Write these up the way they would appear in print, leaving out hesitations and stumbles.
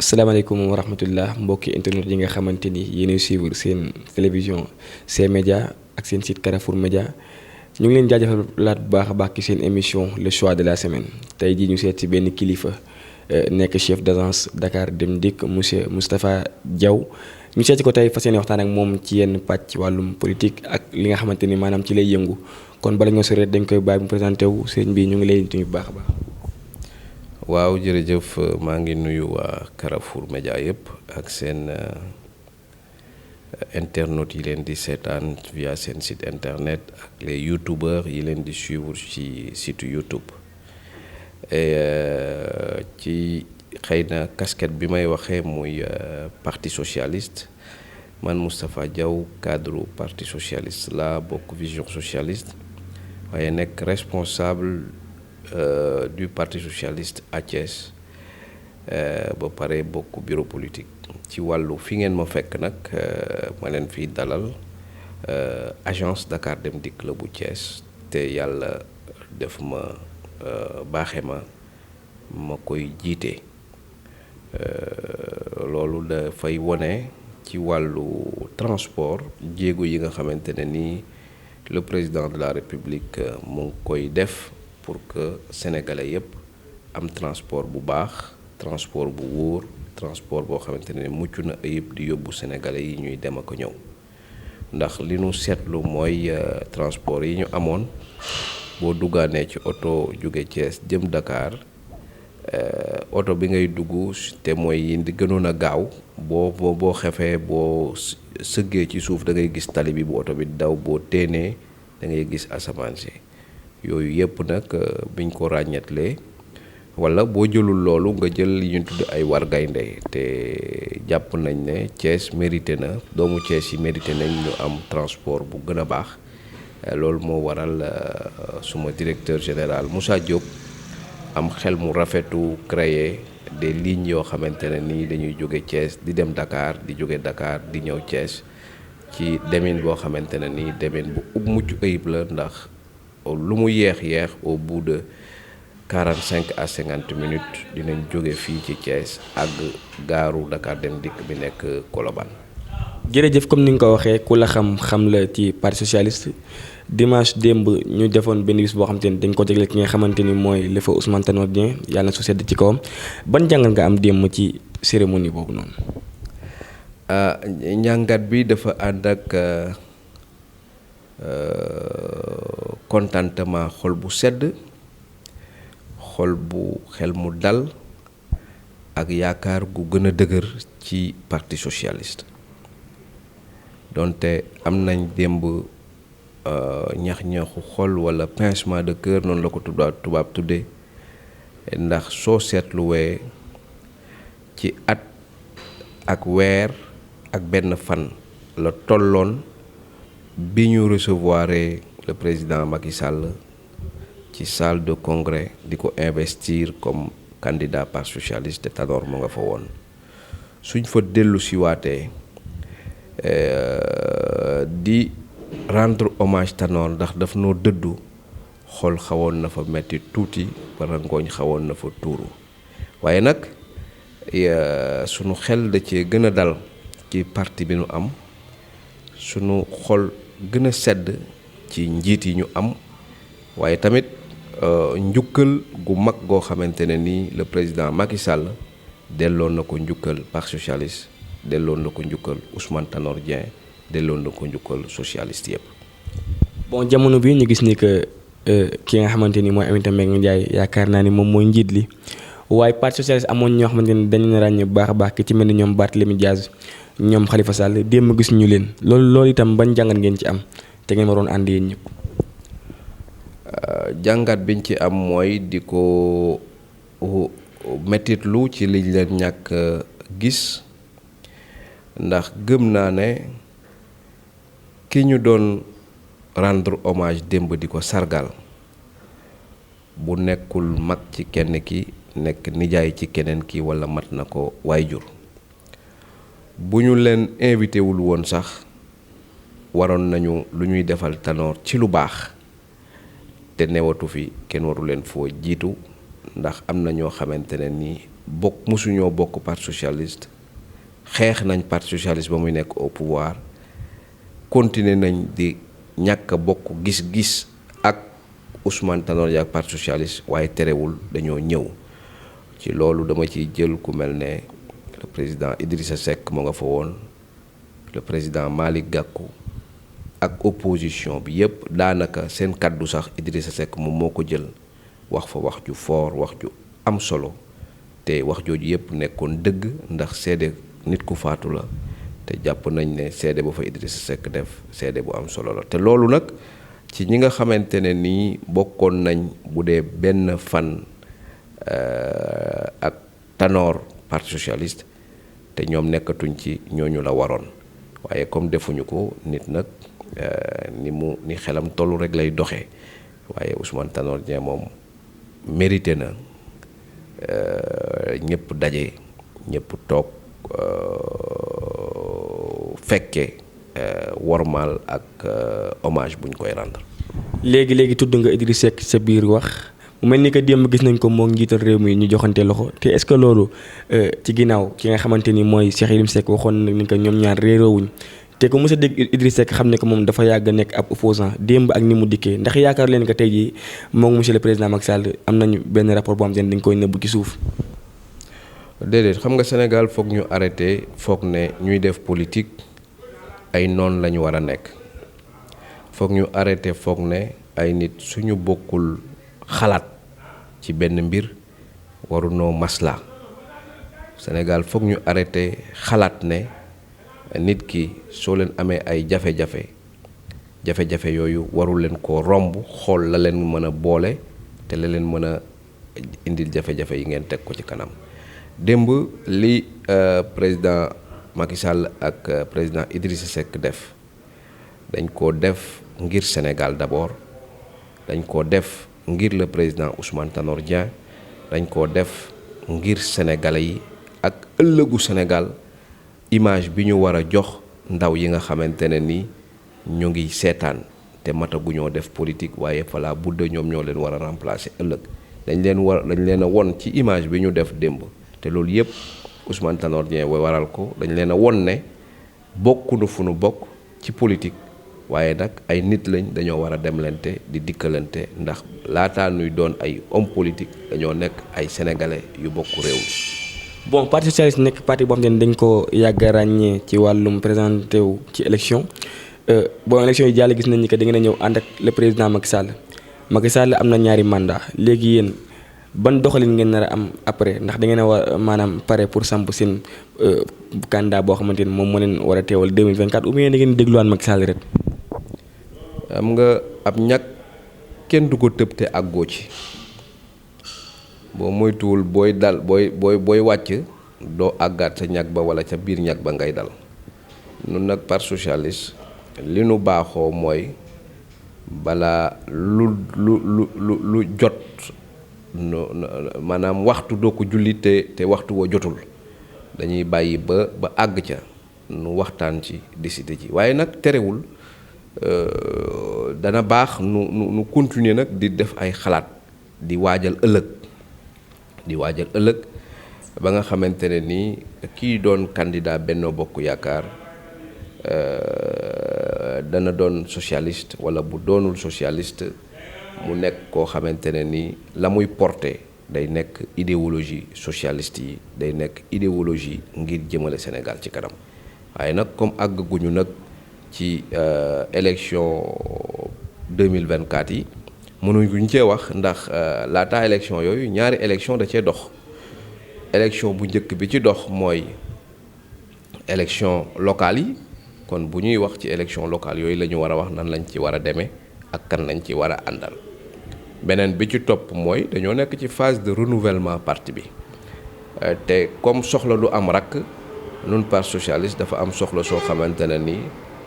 asalaamaaleykum wa rahmatullah mbokki internet yi nga xamante ni yéenay suivre seen télévision C-Média ak seen site Carrefour Média ñu ngi leen jaajëfal laat bu baax a baax ci seen émission le choix de la semaine tey jii ñu seet ci benn kilifa nekk chef d'agence Dakar Dem Dikk monsieur Moustapha Diaw ñu seet ko tey fas yéene waxtaan ak moom ci yenn pàcc wàllum politique ak li nga xamante ni maanaam ci lay yëngu kon bala ñoo sori dañ koy bàyyi mu présenté wu sëñ bi ñu ngi lay nuyu bu baax a baax. waaw jërëjëf maa ngi nuyu waa Carrefour Média yëpp ak seen internautes yi leen di seetaan via seen site internet ak les youtubeurs yi leen di suivre ci site YouTube et ci xëy na casquette bi may waxee muy parti socialiste man Moustapha Diaw cadre parti socialiste la bokk vision socialiste waaye nekk responsable du parti socialiste à Thiès ba pare bokk bureau politique ci wàllu fi ngeen ma fekk nag ma leen fiy dalal agence Dakar Dem Dikk la bu Thiès te yàlla def ma baaxe ma koy jiite loolu dafay wone ci wàllu transport jéego yi nga xamante ne nii le président de la République mu ngi koy def pour que sénégalais yëpp am transport bu baax transport bu wóor transport boo xamante ne mucc na ayib di yóbbu sénégalais yi ñuy dem ak ñëw ndax li nu seetlu mooy transport yi ñu amoon boo duggaanee ci oto jóge Thiès jëm Dakar oto bi ngay dugg te mooy yi di gënoon a gaaw boo xefee boo sëggee ci suuf da ngay gis tali bi bu oto bi daw boo téenee da ngay gis asamaan si yooyu yëpp nag biñ ko ràññetlee wala boo jëlul loolu nga jël li ñu tudd ay wargaynde te jàpp nañ ne Thiès mérité na doomu Thiès yi mérité nañ ñu am transport bu gën a baax loolu moo waral suma directeur général Moussa Diop am xel mu rafetu créer des lignes yoo xamante ne nii dañuy jóge Thiès di dem Dakar di jóge Dakar di ñëw Thiès ci demin boo xamante ne nii demin bu mucc ayib la ndax lu mu yeex au bout de 45 à 50 minutes dinañ jóge fii ci Thiès ak gaaru Dakar Dem Dikk bi nekk Colobane. jërëjëf comme ni nga ko waxee ku la xam la ci parti socialiste dimanche démb ñu defoon benn bis boo xamante ni dañ ko jagleel ki nga xamante ni mooy le feu Ousmane Tanor Dieng yàlla na su sedd ci kawam ban jàngat nga am démb ci cérémonie boobu noonu. njàngat bi dafa ànd ak contentement xol bu sedd xel mu dal ak yaakaar gu gën a dëgër ci parti socialiste donte am nañ démb ñax-ñaxu xol walla pincement de cœur noonu la ko tubaab tudde ndax soo seetluwee ci at ak weer ak benn fan la tolloon bi ñu recevoir le président Macky Sall ci salle de congrès di ko investir comme candidat parti socialiste te Tanor mu nga fa woon suñ fa dellu si waatee di rendre hommage Tanor ndax daf noo dëddu xol xawoon na fa metti tuuti bara ngooñ xawoon na fa tuuru waaye nag sunu xel da cee gën a dal ci parti bi nu am sunu xol gën a sedd ci njiit yi ñu am waaye tamit njukkal gu mag goo xamante ne nii le président Macky Sall delloon na ko njukkal parti socialiste delloon na ko njukkal Ousmane Tanor Dieng delloon na ko njukkal socialiste yëpp. bon jamono bi ñu gis ni que ki nga xamante ni mooy Aminata Mbengue Ndiaye yaakaar naa ni moom mooy njiit li waaye parti socialiste amoon ñoo xamante ni dañu ràññee bu baax a baax ki ci mel ni ñoom Barthélémy Dias ñoom Khalifa Sall démb gis ñu leen loolu itam ban jàngat ngeen ci am te ngeen waroon ànd yéen ñëpp. jàngat biñ ci am mooy di ko mettitlu ci liñ leen ñàkk gis ndax gëm naa ne ki ñu doon rendre hommage démb di ko sargal bu nekkul mag ci kenn ki nekk nijaay ci keneen ki walla mat na ko waayjur bu ñu leen invité wul woon sax waroon nañu lu ñuy defal Tanor ci lu baax te newatu fi kenn waru leen foo jiitu ndax am na ñoo xamante ne ni musuñoo bokk parti socialiste xeex nañ parti socialiste ba muy nekk au pouvoir continuer nañ di ñàkk a bokk gis-gis ak Ousmane Tanor Dieng ak parti socialiste waaye terewul dañoo ñëw ci loolu dama ciy jël ku mel ne le président Idrissa Seck moo nga fa woon le président Malick Gakou ak opposition bi yépp daanaka seen kaddu sax Idrissa Seck moom moo ko jël wax fa wax ju fort wax ju am solo te wax jooju yépp nekkoon dëgg ndax seede nit ku faatu la te jàpp nañ ne seede ba fa Idrissa Seck def seede bu am solo la te loolu nag ci ñi nga xamante ne nii bokkoon nañ bu dee benn fan ak Tanor parti socialiste te ñoom nekkatuñ ci ñooñu la waroon waaye comme defuñu ko nit nag ni xelam tollu rek lay doxee waaye Ousmane Tanor Dieng moom mérité na ñëpp daje ñëpp toog fekke wormaal ak hommage buñ koy rendre. léegi tudd nga Idrissa Seck sa biir wax mu mel ni que démb gis nañ ko moo njiital réew mi ñu joxante loxo te est-ce que loolu ci ginnaaw ki nga xamante ni mooy Cheikh Yérim Seck waxoon na ni que ñoom ñaar réeroowuñ te ko mos a dégg Idrissa Seck xam ne que moom dafa yàgg nekk ab opposant démb ak ni mu dikkee ndax yaakaar leen que tey jii moom monsieur le président Macky Sall am nañu benn rapport boo xam te ne dañ koy nëbb ci suuf. déedéet xam nga Sénégal foog ñu arrêté foog ne ñuy def politique ay noon lañu war a nekk foog ñu arrêté foog ne ay nit suñu bokkul xalaat ci benn mbir warunoo masla Sénégal foog ñu arrêté xalaat ne nit ki soo leen amee ay jafe-jafe yooyu warul leen ko romb xool la leen mën a boole te la leen mën a indil jafe-jafe yi ngeen teg ko ci kanam démb li président Macky Sall ak président Idrissa Seck def dañ ko def ngir Sénégal d'abord dañ ko def ngir le président Ousmane Tanor Dieng dañ ko def ngir sénégalais yi ak ëllëgu Sénégal image bi ñu war a jox ndaw yi nga xamante ne ni ñu ngi seetaan te mataguñoo def politique waaye fala budde ñoom ñoo leen war a remplacer ëllëg dañ leen a won ci image bi ñu def démb te loolu yépp Ousmane Tanor Dieng waral ko dañ leen a won ne bokkunu fu nu bokk ci politique waaye nag ay nit lañ dañoo war a demlante di dikkalante ndax laataa nuy doon ay homme politique dañoo nekk ay sénégalais yu bokk réew mi. bon parti socialiste nekk parti boo xam ne dañ ko yàgg a ràññee ci wàllum présenté wu ci élection bon élection yi jàll gis nañ ni que da ngeen a ñëw ànd ak le président Macky Sall am na ñaari mandat léegi yéen ban doxalin ngeen nar a am après ndax da ngeen a war maanaam pare pour samp seen candidat boo xamante ni moom moo leen war a teewal 2024 ou bien da ngeen dégluwaan Macky Sall rek. am nga ab ñag kenn du ko tëb te àggoo ci boo moytuwul booy wàcc doo àggaat sa ñag ba wala ca biir ñag ba ngay dal nun nag parti socialiste li nu baaxoo mooy balaa lu jot maanaam waxtu doo ko julli te waxtu wa jotul dañuy bàyyi ba àgg ca nu waxtaan ci décider ci waaye nag terewul dana baax nu continuer nag di def ay xalaat di waajal ëllëg ba nga xamante ne nii kii doon candidat Benno Bokk Yaakaar dana doon socialiste wala bu doonul socialiste mu nekk koo xamante ne ni la muy porter day nekk idéologie socialiste yi day nekk idéologie ngir jëmale Sénégal ci kanam waaye nag comme àgguñu nag ci élection 2024 yi mënuñu cee wax ndax laata élection yooyu ñaari élection da cee dox élection bu njëkk bi ci dox mooy élection locale yi kon bu ñuy wax ci élection locale yooyu la ñu war a wax nan lañ ci war a demee ak kan lañ ci war a àndal beneen bi ci topp mooy dañoo nekk ci phase de renouvellement parti bi te comme soxla lu am rakk nun parti socialiste dafa am soxla soo xamante ne ni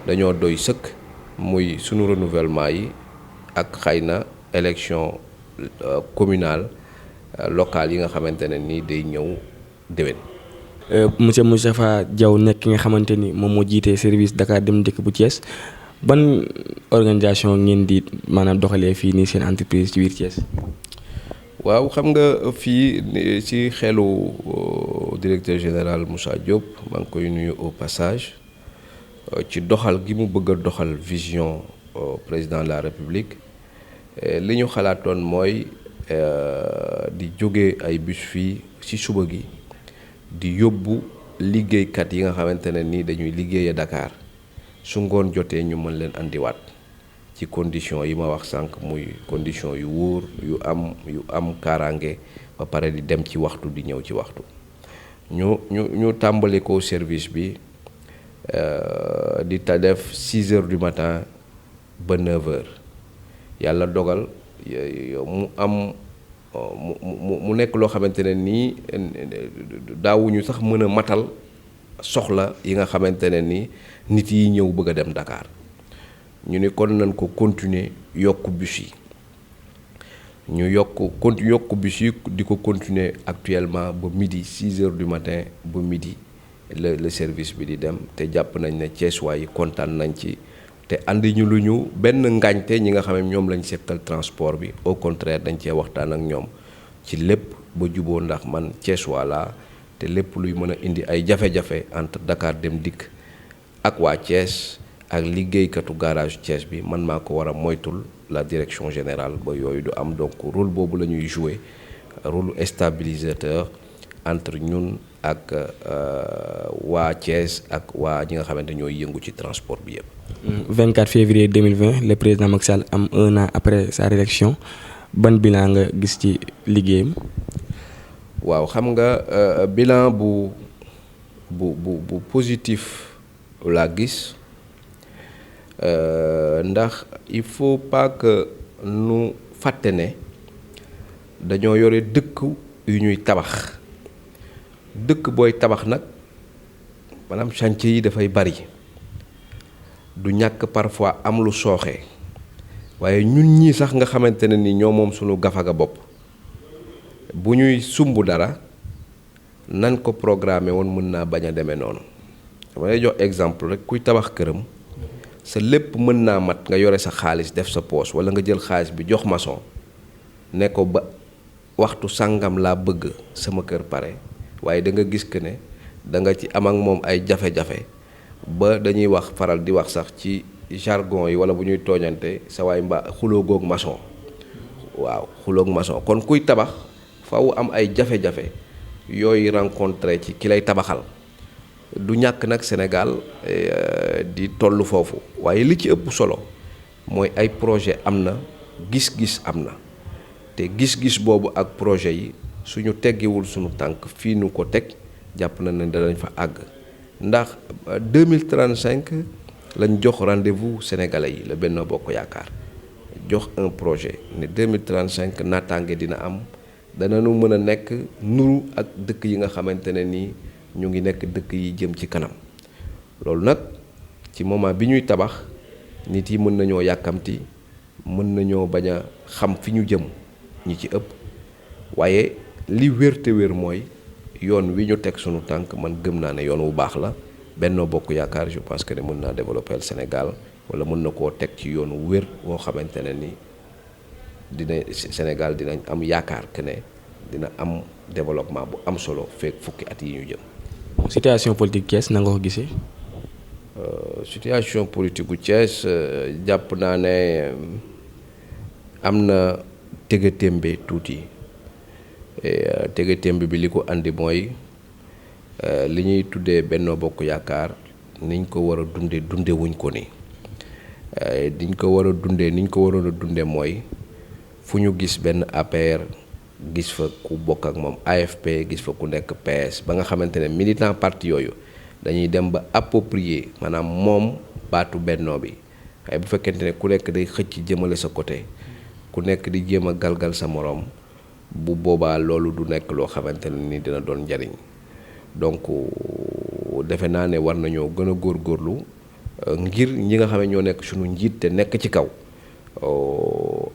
dañoo doy sëkk muy sunu renouvellement yi ak xëy na élection communale locale yi nga xamante ne ni day ñëw déwén. monsieur Moustapha Diaw nekk ki nga xamante ni moom moo jiite service Dakar Dem Dikk bu Thiès ban organisation ngeen di maanaam doxalee fii nii seen entreprise ci biir Thiès. waaw xam nga fii ci xelu directeur général Moussa Diop maa ngi koy nuyu au passage ci doxal gi mu bëgg a doxal vision président de la République li ñu xalaatoon mooy di jóge ay bus fii ci suba gi di yóbbu liggéeykat yi nga xamante ne ni dañuy liggéeye Dakar su ngoon jotee ñu mën leen andiwaat ci condition yi ma wax sànq muy condition yu wóor yu am kaaraange ba pare di dem ci waxtu di ñëw ci waxtu ñu tàmbali ko service bi di ta def 6 heures du matin ba 9 heures yàlla dogal mu am mu nekk loo xamante ne nii daawuñu sax mën a matal soxla yi nga xamante ne ni nit yi ñëw bëgg a dem Dakar ñu ni kon nañ ko continuer yokk bus yi ñu yokk bus yi di ko continuer actuellement ba midi 6 heures du matin ba midi le service bi di dem te jàpp nañ ne Thiessois yi kontaan nañ ci te andi ñu lu ñu benn ngaañte ñi nga xam ne ñoom lañ seqal transport bi au contraire dañ cee waxtaan ak ñoom ci lépp ba juboo ndax man Thiessois laa te lépp luy mën a indi ay jafe-jafe entre Dakar Dem Dikk ak waa Thiès ak liggéeykatu garage Thiès bi man maa ko war a moytul la direction générale ba yooyu du am donc rôle boobu la ñuy jouer rôle stabilisateur entre ñun ak waa Thiès ak waa ñi nga xamante ñooy yëngu ci transport bi yëpp. 24 février 2020 le président Macky Sall am un an après sa réélection ban bilan nga gis ci liggéeyam. waaw xam nga bilan bu positif laa gis ndax il faut pas que nu fàtte ne dañoo yore dëkk yu ñuy tabax dëkk booy tabax nag maanaam chantier yi dafay bari du ñàkk parfois am lu sooxe waaye ñun ñii sax nga xamante ne ni ñoo moom sunu gafaga bopp bu ñuy sumb dara nan ko programmer woon mën naa bañ a demee noonu dama lay jox exemple rek kuy tabax këram sa lépp mën naa mat nga yore sa xaalis def sa poche walla nga jël xaalis bi jox maçon ne ko ba waxtu sàngam laa bëgg sama kër pare waaye da nga gis que ne da nga ci am ak moom ay jafe-jafe ba dañuy wax faral di wax sax ci jargon yi walla bu ñuy tooñante sa waay mbaa xuloo goog maçon waaw xuloog maçon kon kuy tabax faw am ay jafe-jafe yooyu rencontré ci ki lay tabaxal du ñàkk nag Sénégal di toll foofu waaye li ci ëpp solo mooy ay projet am na gis-gis am na te gis-gis boobu ak projet yi suñu teggiwul suñu tànk fii nu ko teg jàpp na ne danañ fa àgg ndax 2035 lañ jox rendez-vous sénégalais yi la Benno Bokk Yaakaar jox un projet ne 2035 naataange dina am danañu mën a nekk nuru ak dëkk yi nga xamante ne nii ñu ngi nekk dëkk yi jëm ci kanam loolu nag ci moment bi ñuy tabax nit yi mën nañoo yàkkamti mën nañoo bañ a xam fi ñu jëm ñi ci ëpp waaye li wér te wér mooy yoon wi ñu teg sunu tànk man gëm naa ne yoon wu baax la Benno Bokk Yaakaar je pense que ne mën naa développer le Sénégal wala mën na koo teg ci yoon wu wér woo xamante ne ni dina Sénégal dinañ am yaakaar que ne dina am développement bu am solo fekk fukki at yi ñu jëm. situation politique Thiès na nga ko gisee. situation politique gu Thiès jàpp naa ne am na tëgg-témbe tuuti tëgg-témbe bi li ko andi mooy li ñuy tuddee Benno Bokk Yaakaar niñ ko war a dunde wuñ ko ni diñ ko war a dundee niñ ko waroon a dunde mooy fu ñu gis benn APR gis fa ku bokk ak moom AFP gis fa ku nekk PS ba nga xamante ne militant parti yooyu dañuy dem ba approprier maanaam moom baatu bennoo bi waaye bu fekkente ne ku nekk day xëcc jëmale sa côté ku nekk di jéem a galgal sa moroom bu boobaa loolu du nekk loo xamante ne ni dina doon njariñ donc defe naa ne war nañoo gën a góorgóorlu ngir ñi nga xam ne ñoo nekk suñu njiit te nekk ci kaw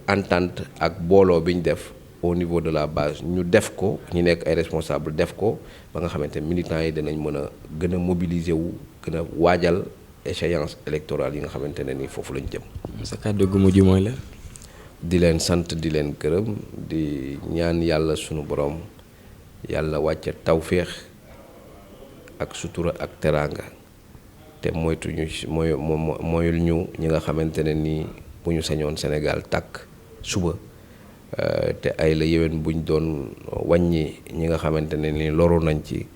entente ak booloo bi ñu def au niveau de la base ñu def ko ñu nekk ay responsable def ko ba nga xamante militants yi dinañ mën a gën a mobiliser wu gën a waajal échéance électorale yi nga xamante ne ni foofu lañ jëm. sa kàddu gu mujj mooy la. di leen sant di leen gërëm di ñaan yàlla sunu borom yàlla wàcce tawféex ak sutura ak teraanga te moyul ñu ñi nga xamante ne nii bu ñu sañoon Sénégal tàkk suba te ay la yéwén buñ doon wàññi ñi nga xamante ne nii loru nañ ci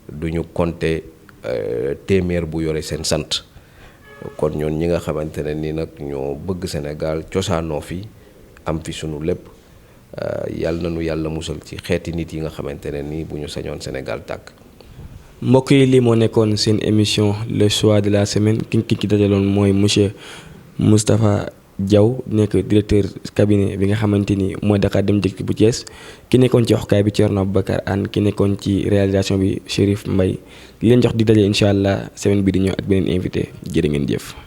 duñu compter téeméer bu yore seen sant kon ñoon ñi nga xamante ne nii nag ñoo bëgg Sénégal cosaanoo fi am fi sunu lépp yàlla na nu yàlla musal ci xeeti nit yi nga xamante ne nii bu ñu sañoon Sénégal tàkk. mbokk yi lii moo nekkoon seen émission le choix de la semaine ki dajaloon mooy monsieur Moustapha Diaw nekk directeur cabinet bi nga xamante ni mooy Dakar Dem Dikk bu Thiès ki nekkoon ci waxukaay bi Thierno Boubacar Anne ki nekkoon ci réalisation bi Chérif Mbaye di leen jox di daje incha allah semaine bi di ñëw ak beneen invité jërë ngeen jëf.